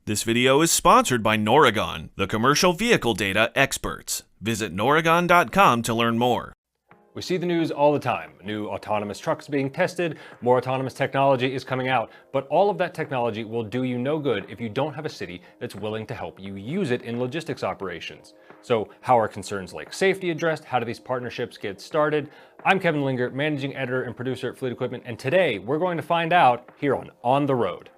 This video is sponsored by Noragon, the commercial vehicle data experts. Visit noragon.com to learn more. We see the news all the time. New autonomous trucks being tested, more autonomous technology is coming out, but all of that technology will do you no good if you don't have a city that's willing to help you use it in logistics operations. So how are concerns like safety addressed? How do these partnerships get started? I'm Kevin Linger, managing editor and producer at Fleet Equipment, and today we're going to find out here on the Road.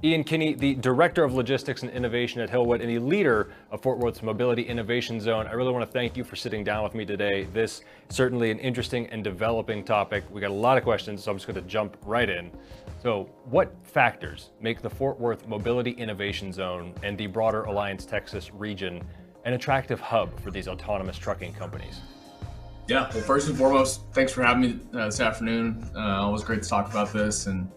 Ian Kinne, the Director of Logistics and Innovation at Hillwood and the leader of Fort Worth's Mobility Innovation Zone. I really want to thank you for sitting down with me today. This is certainly an interesting and developing topic. We got a lot of questions, so I'm just going to jump right in. So what factors make the Fort Worth Mobility Innovation Zone and the broader AllianceTexas region an attractive hub for these autonomous trucking companies? Yeah, well, first and foremost, thanks for having me this afternoon. Always great to talk about this. And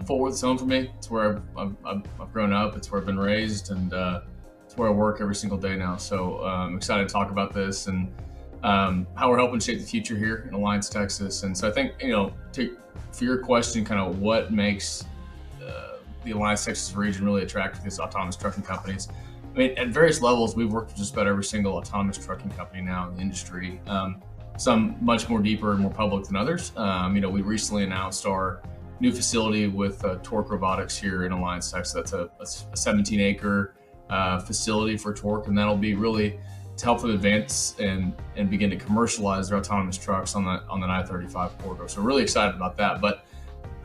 Fort Worth's home for me. It's where I've grown up. It's where I've been raised, and it's where I work every single day now. So I'm excited to talk about this and how we're helping shape the future here in AllianceTexas. And so I think, for your question, kind of what makes the AllianceTexas region really attractive to these autonomous trucking companies. I mean, at various levels, we've worked with just about every single autonomous trucking company now in the industry. Some much more deeper and more public than others. We recently announced our new facility with Torc Robotics here in AllianceTexas. That's a 17-acre facility for Torc, and that'll be really to help them advance and begin to commercialize their autonomous trucks on the I-35 corridor. So really excited about that. But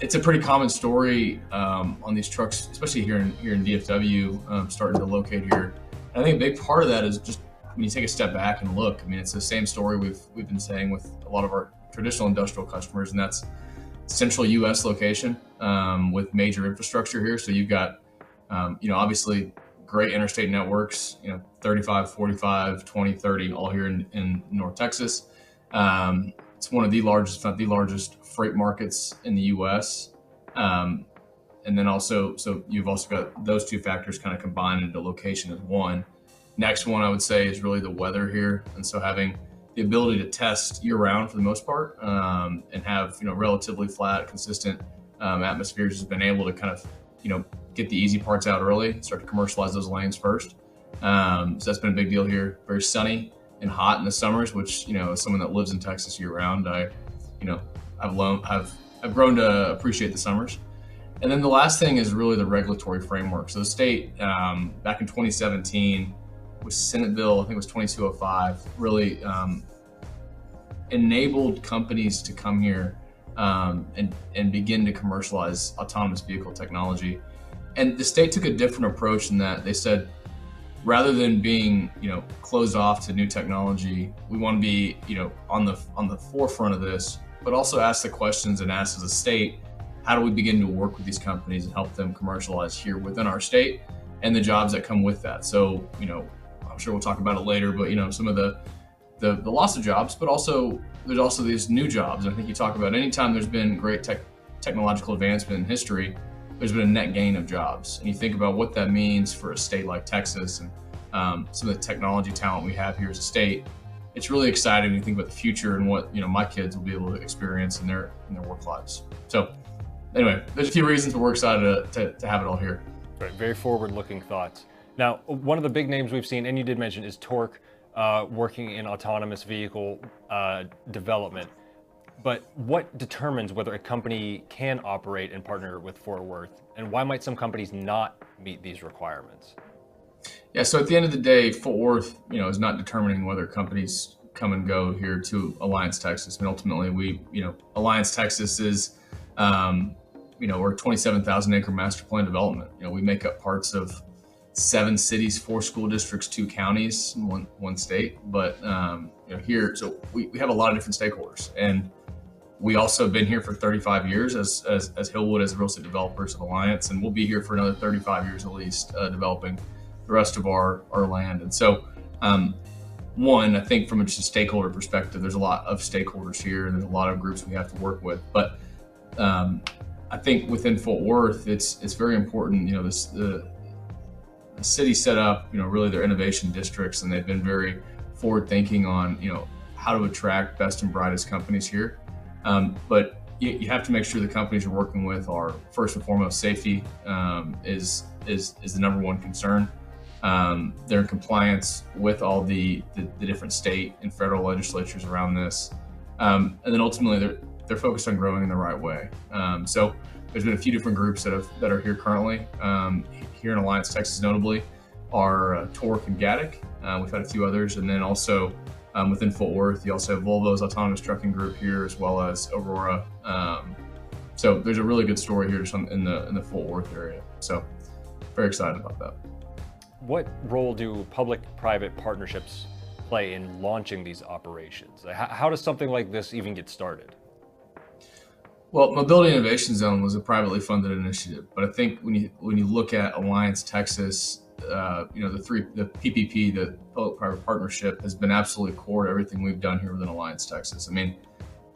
it's a pretty common story on these trucks, especially here in DFW, starting to locate here. And I think a big part of that is just when you take a step back and look. I mean, it's the same story we've been saying with a lot of our traditional industrial customers, and that's central U.S. location with major infrastructure here. So you've got, obviously great interstate networks, 35, 45, 20, 30, all here in North Texas. It's one of the largest, if not the largest, freight markets in the U.S. And then also, so you've also got those two factors kind of combined into location as one. Next one I would say is really the weather here. And so having the ability to test year-round for the most part, and have relatively flat, consistent atmospheres has been able to kind of get the easy parts out early, start to commercialize those lanes first. So that's been a big deal here. Very sunny and hot in the summers, which as someone that lives in Texas year-round, I've grown to appreciate the summers. And then the last thing is really the regulatory framework. So the state back in 2017. With Senate Bill, I think it was 2205, really enabled companies to come here and begin to commercialize autonomous vehicle technology. And the state took a different approach in that they said, rather than being closed off to new technology, we want to be on the forefront of this, but also ask the questions and ask as a state, how do we begin to work with these companies and help them commercialize here within our state and the jobs that come with that. So I'm sure we'll talk about it later, but some of the loss of jobs, but also there's also these new jobs. And I think you talk about anytime there's been great technological advancement in history, there's been a net gain of jobs. And you think about what that means for a state like Texas and some of the technology talent we have here as a state. It's really exciting when you think about the future and what my kids will be able to experience in their work lives. So anyway, there's a few reasons, but we're excited to have it all here. Right, very forward-looking thoughts. Now, one of the big names we've seen, and you did mention, is Torc, working in autonomous vehicle development. But what determines whether a company can operate and partner with Fort Worth, and why might some companies not meet these requirements? Yeah, so at the end of the day, Fort Worth, is not determining whether companies come and go here to AllianceTexas. And ultimately, AllianceTexas is, we're a 27,000-acre master plan development. We make up parts of 7 cities, 4 school districts, 2 counties, one state. But here, so we have a lot of different stakeholders, and we also have been here for 35 years as Hillwood, as real estate developers of Alliance, and we'll be here for another 35 years at least, developing the rest of our land. And so, one, I think from just a stakeholder perspective, there's a lot of stakeholders here, and there's a lot of groups we have to work with. But I think within Fort Worth, it's very important. The city set up, really their innovation districts, and they've been very forward thinking on, how to attract best and brightest companies here. But you have to make sure the companies you're working with are first and foremost safety is the number one concern. They're in compliance with all the different state and federal legislatures around this, and then ultimately they're focused on growing in the right way. So there's been a few different groups that are here currently. Here in AllianceTexas, notably, are Torc and Gatic. We've had a few others, and then also within Fort Worth, you also have Volvo's Autonomous Trucking Group here, as well as Aurora. So there's a really good story here just in the Fort Worth area. So very excited about that. What role do public-private partnerships play in launching these operations? How does something like this even get started? Well, Mobility Innovation Zone was a privately funded initiative, but I think when you look at AllianceTexas, the PPP, the public-private partnership, has been absolutely core to everything we've done here within AllianceTexas. I mean,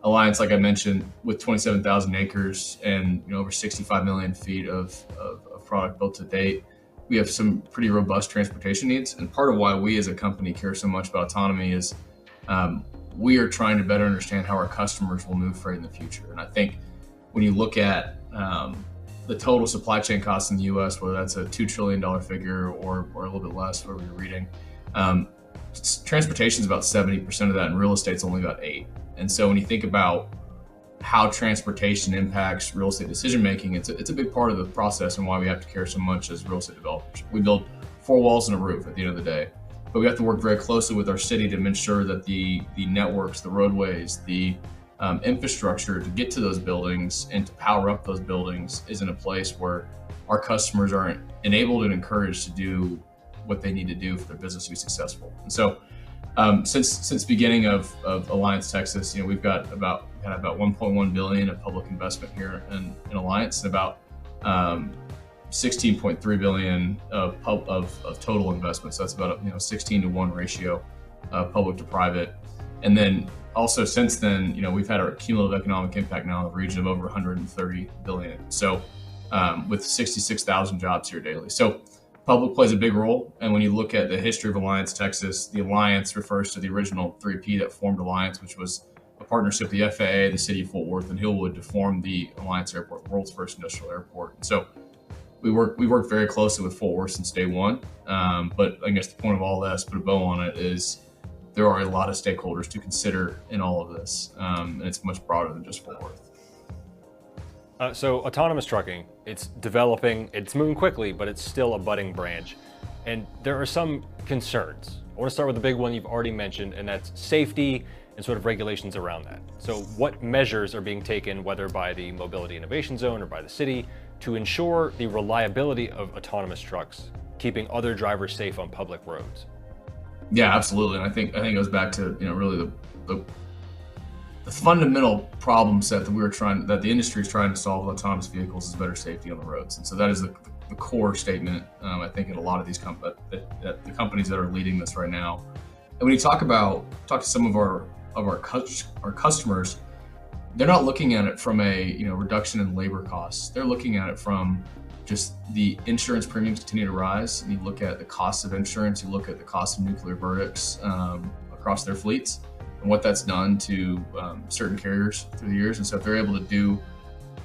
Alliance, like I mentioned, with 27,000 acres and over 65 million feet of product built to date, we have some pretty robust transportation needs. And part of why we as a company care so much about autonomy is we are trying to better understand how our customers will move freight in the future. And I think when you look at the total supply chain costs in the U.S., whether that's a $2 trillion figure or a little bit less, where we're reading, transportation is about 70% of that, and real estate's only about 8%. And so when you think about how transportation impacts real estate decision making, it's a big part of the process and why we have to care so much as real estate developers. We build 4 walls and a roof at the end of the day, but we have to work very closely with our city to ensure that the networks, the roadways, the infrastructure to get to those buildings and to power up those buildings is in a place where our customers are enabled and encouraged to do what they need to do for their business to be successful. And so since beginning of AllianceTexas, we've got about 1.1 billion of public investment here in Alliance, and about 16.3 billion of total investment. So that's about a 16-to-1 ratio, public to private. And then also since then, we've had our cumulative economic impact now in the region of over 130 billion. So with 66,000 jobs here daily. So public plays a big role. And when you look at the history of AllianceTexas, the Alliance refers to the original 3P that formed Alliance, which was a partnership with the FAA, the city of Fort Worth, and Hillwood to form the Alliance Airport, the world's first industrial airport. And so we work very closely with Fort Worth since day one. But I guess the point of all this, put a bow on it, is there are a lot of stakeholders to consider in all of this. And it's much broader than just Fort Worth. So autonomous trucking, it's developing, it's moving quickly, but it's still a budding branch. And there are some concerns. I want to start with the big one you've already mentioned, and that's safety and sort of regulations around that. So what measures are being taken, whether by the Mobility Innovation Zone or by the city, to ensure the reliability of autonomous trucks, keeping other drivers safe on public roads? Yeah, absolutely. And I think it goes back to really the fundamental problem set that the industry is trying to solve with autonomous vehicles is better safety on the roads. And so that is the core statement, I think, in a lot of these the companies that are leading this right now. And when you talk to some of our customers, they're not looking at it from a reduction in labor costs. They're looking at it from just the insurance premiums continue to rise. And you look at the cost of insurance, you look at the cost of nuclear verdicts across their fleets, and what that's done to certain carriers through the years. And so if they're able to do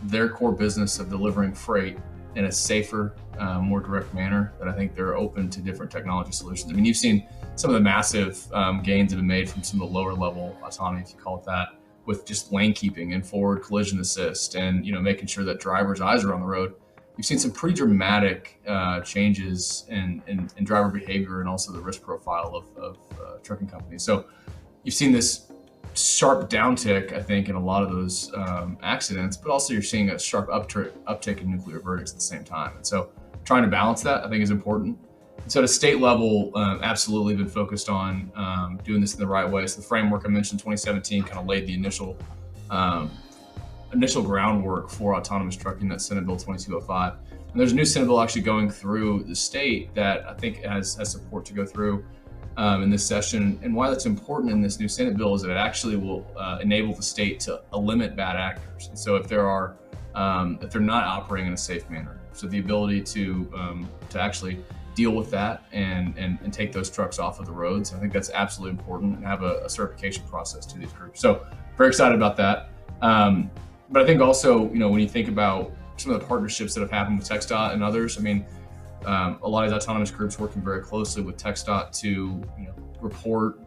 their core business of delivering freight in a safer, more direct manner, then I think they're open to different technology solutions. I mean, you've seen some of the massive gains that have been made from some of the lower level autonomy, if you call it that, with just lane keeping and forward collision assist and making sure that drivers' eyes are on the road. You've seen some pretty dramatic changes in driver behavior and also the risk profile of trucking companies. So you've seen this sharp downtick, I think, in a lot of those accidents, but also you're seeing a sharp uptick in nuclear verdicts at the same time. And so trying to balance that, I think, is important. And so at a state level, absolutely been focused on doing this in the right way. So the framework I mentioned, 2017, kind of laid the initial groundwork for autonomous trucking. That's Senate Bill 2205. And there's a new Senate bill actually going through the state that I think has support to go through in this session. And why that's important in this new Senate bill is that it actually will enable the state to limit bad actors. And so if they're not operating in a safe manner, so the ability to actually deal with that and take those trucks off of the roads. I think that's absolutely important, and have a certification process to these groups. So very excited about that. But I think also, when you think about some of the partnerships that have happened with TxDOT and others, I mean, a lot of these autonomous groups working very closely with TxDOT to report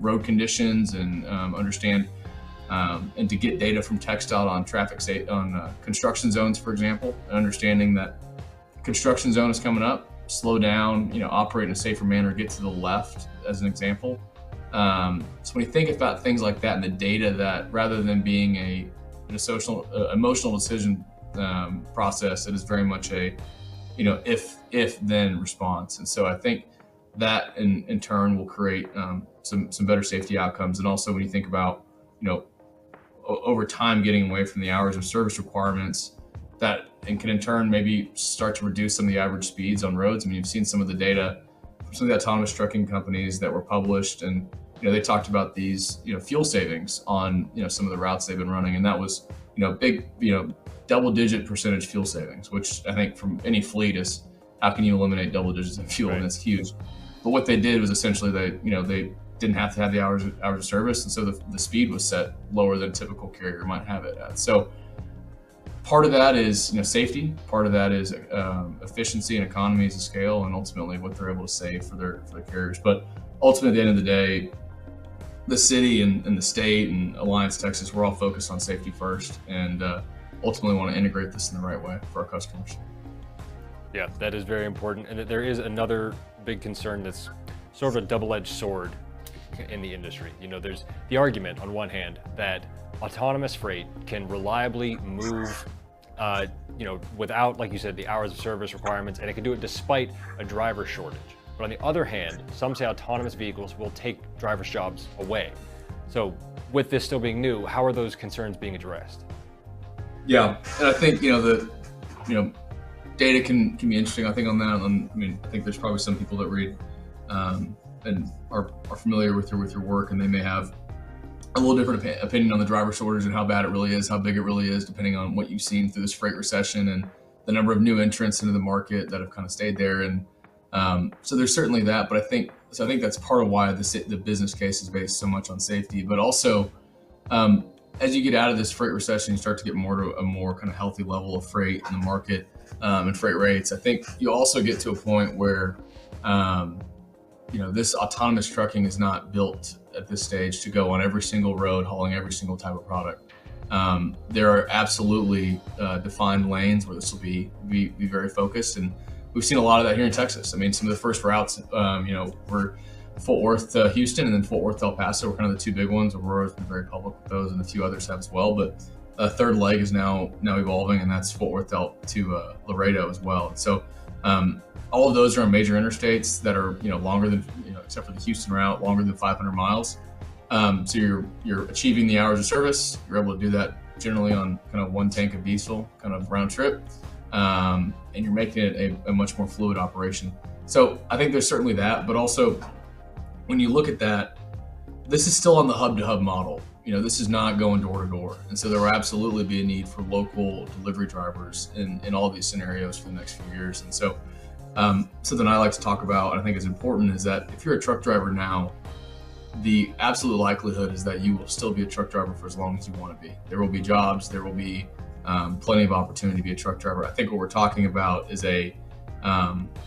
road conditions and understand and to get data from TxDOT on on construction zones, for example, and understanding that construction zone is coming up, slow down, operate in a safer manner, get to the left, as an example. So when you think about things like that and the data, that rather than being an emotional decision process, it is very much a if then response. And so I think that in turn will create some better safety outcomes. And also when you think about over time getting away from the hours of service requirements, that and can in turn maybe start to reduce some of the average speeds on roads. I mean, you've seen some of the data from some of the autonomous trucking companies that were published, and they talked about these fuel savings on some of the routes they've been running, and that was big double-digit percentage fuel savings, which I think from any fleet is, how can you eliminate double digits of fuel? Right. And it's huge. But what they did was essentially they didn't have to have the hours of service, and so the speed was set lower than a typical carrier might have it at. So part of that is safety, part of that is efficiency and economies of scale, and ultimately what they're able to save for their carriers. But ultimately, at the end of the day, the city and the state and AllianceTexas, we're all focused on safety first, and ultimately want to integrate this in the right way for our customers. Yeah, that is very important. And there is another big concern that's sort of a double-edged sword in the industry. There's the argument on one hand that autonomous freight can reliably move, without, like you said, the hours of service requirements, and it can do it despite a driver shortage. But on the other hand, some say autonomous vehicles will take drivers' jobs away. So with this still being new, how are those concerns being addressed? Yeah, and I think, data can be interesting, I think, on that. I think there's probably some people that read and are familiar with your work, and they may have a little different opinion on the driver shortage and how bad it really is, how big it really is, depending on what you've seen through this freight recession and the number of new entrants into the market that have kind of stayed there. And so there's certainly that, but I think that's part of why the business case is based so much on safety. But also, as you get out of this freight recession, you start to get more to a more kind of healthy level of freight in the market and freight rates. I think you also get to a point where this autonomous trucking is not built at this stage to go on every single road hauling every single type of product. There are absolutely defined lanes where this will be very focused, and we've seen a lot of that here in Texas. I mean, some of the first routes, were Fort Worth to Houston and then Fort Worth to El Paso were kind of the two big ones. Aurora's been very public with those, and a few others have as well. But a third leg is now evolving, and that's Fort Worth to Laredo as well. And so all of those are on major interstates that are longer than except for the Houston route, longer than 500 miles. So you're achieving the hours of service. You're able to do that generally on kind of one tank of diesel, kind of round trip, and you're making it a much more fluid operation. So I think there's certainly that, but also when you look at that, this is still on the hub-to-hub model. This is not going door to door, and so there will absolutely be a need for local delivery drivers in all of these scenarios for the next few years. And so something I like to talk about, and I think is important, is that if you're a truck driver now, the absolute likelihood is that you will still be a truck driver for as long as you want to be. There will be jobs, there will be plenty of opportunity to be a truck driver. I think what we're talking about is a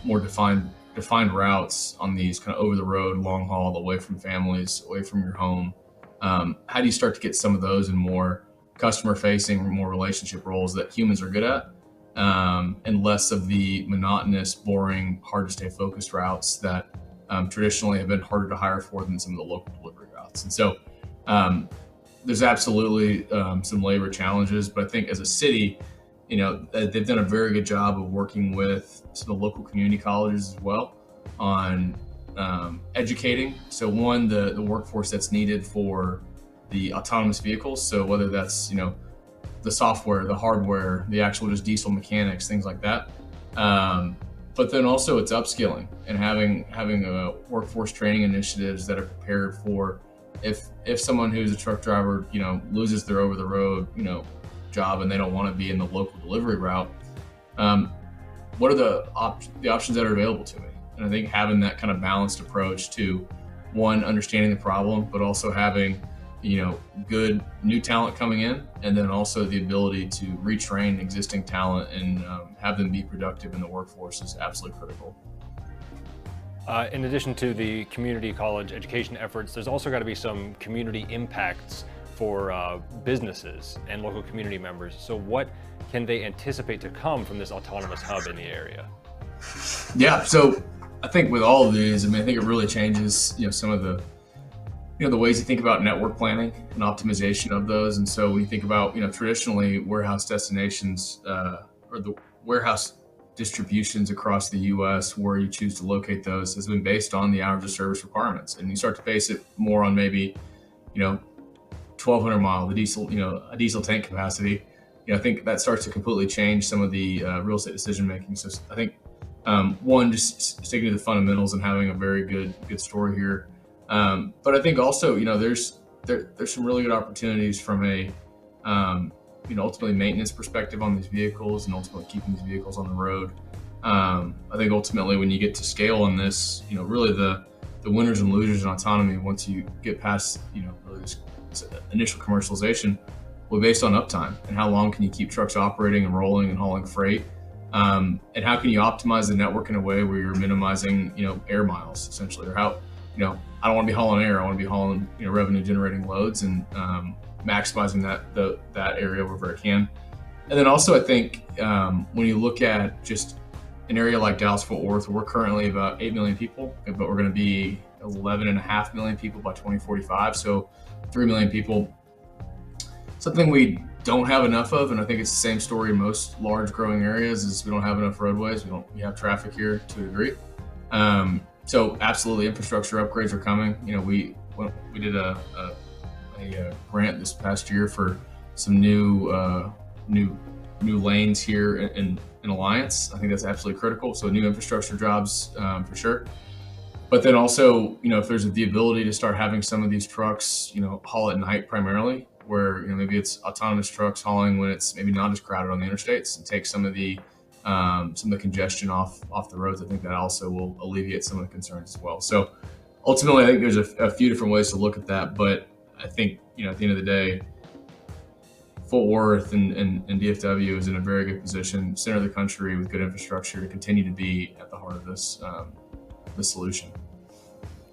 more defined routes on these kind of over the road, long haul, away from families, away from your home. How do you start to get some of those in more customer facing, more relationship roles that humans are good at, and less of the monotonous, boring, hard to stay focused routes that traditionally have been harder to hire for than some of the local delivery routes. And so there's absolutely some labor challenges, but I think as a city, they've done a very good job of working with some of the local community colleges as well on educating. So one, the workforce that's needed for the autonomous vehicles. So whether that's, the software, the hardware, the actual just diesel mechanics, things like that. But then also it's upskilling and having a workforce training initiatives that are prepared for if someone who's a truck driver, loses their over the road, job and they don't want to be in the local delivery route. what are the options that are available to me? And I think having that kind of balanced approach to, one, understanding the problem, but also having, good new talent coming in, and then also the ability to retrain existing talent and have them be productive in the workforce is absolutely critical. In addition to the community college education efforts, there's also got to be some community impacts for businesses and local community members. So what can they anticipate to come from this autonomous hub in the area? Yeah, so I think with all of these, I think it really changes, some of the, the ways you think about network planning and optimization of those. And so when you think about, traditionally warehouse destinations or the warehouse distributions across the U.S. where you choose to locate those has been based on the hours of service requirements. And you start to base it more on maybe, 1,200 mile, the diesel, a diesel tank capacity. I think that starts to completely change some of the real estate decision making. So I think one, just sticking to the fundamentals and having a very good story here. But I think also, there's some really good opportunities from a, ultimately maintenance perspective on these vehicles and ultimately keeping these vehicles on the road. I think ultimately when you get to scale on this, really the winners and losers in autonomy, once you get past, really this initial commercialization, will be based on uptime and how long can you keep trucks operating and rolling and hauling freight. And how can you optimize the network in a way where you're minimizing, air miles essentially, or how, I don't want to be hauling air. I want to be hauling, revenue generating loads and maximizing that area wherever I can. And then also I think when you look at just an area like Dallas-Fort Worth, we're currently about 8 million people, but we're going to be 11.5 million people by 2045. So 3 million people, something we don't have enough of. And I think it's the same story in most large growing areas is we don't have enough roadways. We have traffic here to a degree. So absolutely infrastructure upgrades are coming. We did a grant this past year for some new lanes here in Alliance. I think that's absolutely critical. So new infrastructure jobs for sure. But then also, if there's the ability to start having some of these trucks, haul at night primarily, where maybe it's autonomous trucks hauling when it's maybe not as crowded on the interstates and take some of the congestion off the roads. I think that also will alleviate some of the concerns as well. So ultimately, I think there's a few different ways to look at that, but I think, at the end of the day, Fort Worth and DFW is in a very good position, center of the country with good infrastructure to continue to be at the heart of this solution.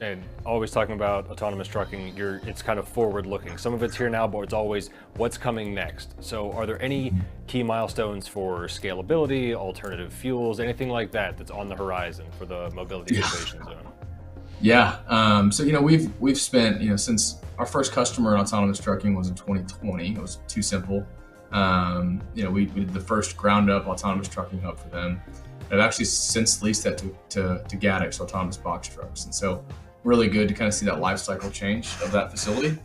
And always talking about autonomous trucking, it's kind of forward looking. Some of it's here now, but it's always what's coming next. So are there any key milestones for scalability, alternative fuels, anything like that that's on the horizon for the Mobility Innovation Zone? Yeah, so we've spent, since our first customer in autonomous trucking was in 2020, it was too simple. We did the first ground up autonomous trucking hub for them. I've actually since leased that to Gaddix, so autonomous box trucks. And so really good to kind of see that life cycle change of that facility.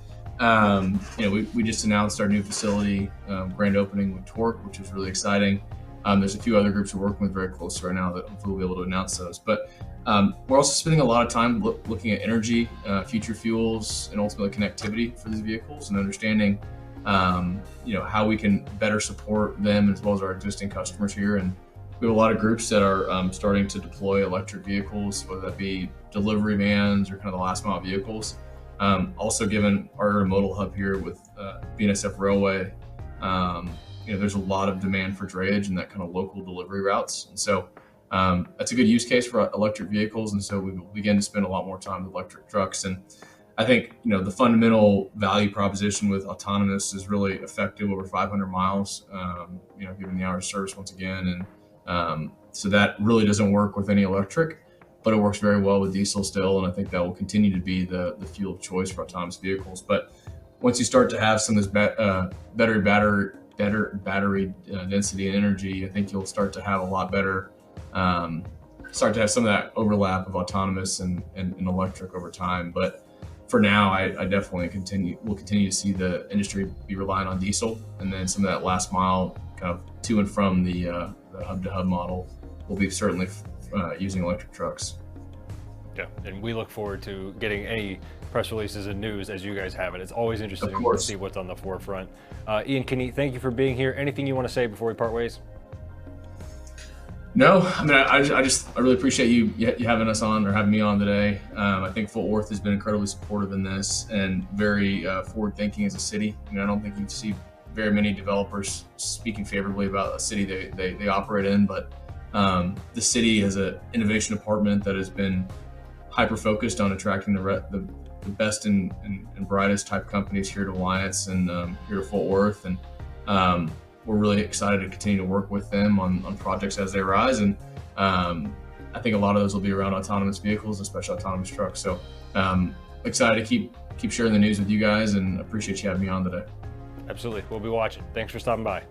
We just announced our new facility grand opening with Torc, which is really exciting. There's a few other groups we're working with very close right now that hopefully we'll be able to announce those. But we're also spending a lot of time looking at energy, future fuels, and ultimately connectivity for these vehicles and understanding, how we can better support them as well as our existing customers here. And we have a lot of groups that are starting to deploy electric vehicles, whether that be delivery vans or kind of the last mile vehicles. Also given our intermodal hub here with BNSF Railway, there's a lot of demand for drayage and that kind of local delivery routes. And so that's a good use case for electric vehicles. And so we will begin to spend a lot more time with electric trucks. And I think, the fundamental value proposition with autonomous is really effective over 500 miles, given the hours of service once again. And so that really doesn't work with any electric, but it works very well with diesel still. And I think that will continue to be the fuel of choice for autonomous vehicles. But once you start to have some of this better battery density and energy, I think you'll start to have a lot better, start to have some of that overlap of autonomous and electric over time. But for now, I definitely will continue to see the industry be relying on diesel, and then some of that last mile kind of to and from the hub-to-hub model will be certainly using electric trucks. Yeah, and we look forward to getting any press releases and news as you guys have it. It's always interesting to see what's on the forefront. Ian Kinne, thank you for being here. Anything you want to say before we part ways? No, I mean, I really appreciate you having us on or having me on today. I think Fort Worth has been incredibly supportive in this and very forward thinking as a city. I don't think you see very many developers speaking favorably about a city they operate in, but the city has an innovation department that has been hyper focused on attracting the best and brightest type companies here to Alliance and here to Fort Worth, and we're really excited to continue to work with them on projects as they arise. And I think a lot of those will be around autonomous vehicles, especially autonomous trucks. So excited to keep sharing the news with you guys, and appreciate you having me on today. Absolutely. We'll be watching. Thanks for stopping by.